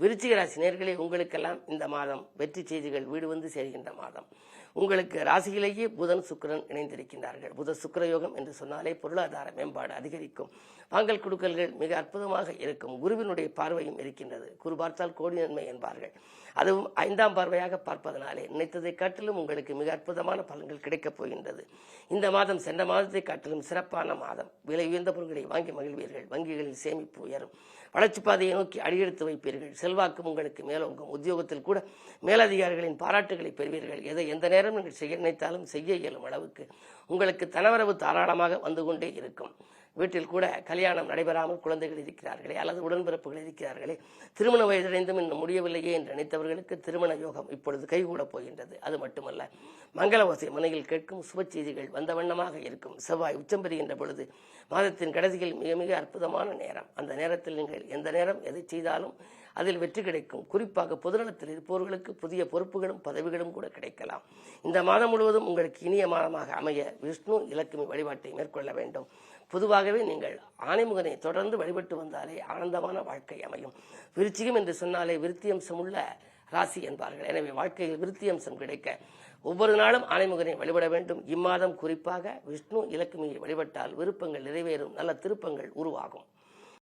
விருச்சிக ராசி நேயர்களே, உங்களுக்கெல்லாம் இந்த மாதம் வெற்றி செய்திகள் வீடு வந்து சேர்கின்ற மாதம். உங்களுக்கு ராசியிலேயே புதன் சுக்கிரன் இணைந்திருக்கின்றார்கள். புத சுக்கிர யோகம் என்று சொன்னாலே பொருளாதார மேம்பாடு அதிகரிக்கும். வாங்கல் கொடுக்கல்கள் மிக அற்புதமாக இருக்கும். குருவினுடைய பார்வையும் இருக்கின்றது. குரு பார்த்தால் கோடி நன்மை என்பார்கள். அதுவும் 5ஆம் பார்வையாக பார்ப்பதனாலே நினைத்ததை காட்டிலும் உங்களுக்கு மிக அற்புதமான பலன்கள் கிடைக்கப் போகின்றது. இந்த மாதம் சென்ற மாதத்தை காட்டிலும் சிறப்பான மாதம். விலை உயர்ந்த பொருட்களை வாங்கி மகிழ்வீர்கள். வங்கிகளில் சேமிப்பு உயரும். வளர்ச்சி பாதையை நோக்கி அடியெடுத்து வைப்பீர்கள். செல்வாக்கும் உங்களுக்கு மேலோங்கும். உத்தியோகத்தில் கூட மேலதிகாரிகளின் பாராட்டுகளை பெறுவீர்கள். எதை எந்த நேரம் நீங்கள் செய்ய நினைத்தாலும் செய்ய இயலும் அளவுக்கு உங்களுக்கு தனவரவு தாராளமாக வந்து கொண்டே இருக்கும். வீட்டில் கூட கல்யாணம் நடைபெறாமல் குழந்தைகள் இருக்கிறார்களே அல்லது உடன்பிறப்புகள் இருக்கிறார்களே, திருமண வயதடைந்தும் இன்னும் முடியவில்லையே என்று நினைத்தவர்களுக்கு திருமண யோகம் இப்பொழுது கைகூடப் போகின்றது. அது மட்டுமல்ல, மங்கள ஓசை மனையில் கேட்கும் சுப செய்திகள் வந்த வண்ணமாக இருக்கும். செவ்வாய் உச்சம் பெறுகின்ற பொழுது மாதத்தின் கடைசியில் மிக மிக அற்புதமான நேரம். அந்த நேரத்தில் நீங்கள் எந்த நேரம் எதை செய்தாலும் அதில் வெற்றி கிடைக்கும். குறிப்பாக பொதுநலத்தில் இருப்பவர்களுக்கு புதிய பொறுப்புகளும் பதவிகளும் கூட கிடைக்கலாம். இந்த மாதம் முழுவதும் உங்களுக்கு இனிய மாதமாக அமைய விஷ்ணு இலக்குமி வழிபாட்டை மேற்கொள்ள வேண்டும். பொதுவாகவே நீங்கள் ஆணைமுகனை தொடர்ந்து வழிபட்டு வந்தாலே ஆனந்தமான வாழ்க்கை அமையும். விருச்சிகம் என்று சொன்னாலே விருத்தியம்சம் உள்ள ராசி என்பார்கள். எனவே வாழ்க்கையில் விருத்தியம்சம் கிடைக்க ஒவ்வொரு நாளும் ஆணைமுகனை வழிபட வேண்டும். இம்மாதம் குறிப்பாக விஷ்ணு இலக்குமியை வழிபட்டால் விருப்பங்கள் நிறைவேறும். நல்ல திருப்பங்கள் உருவாகும்.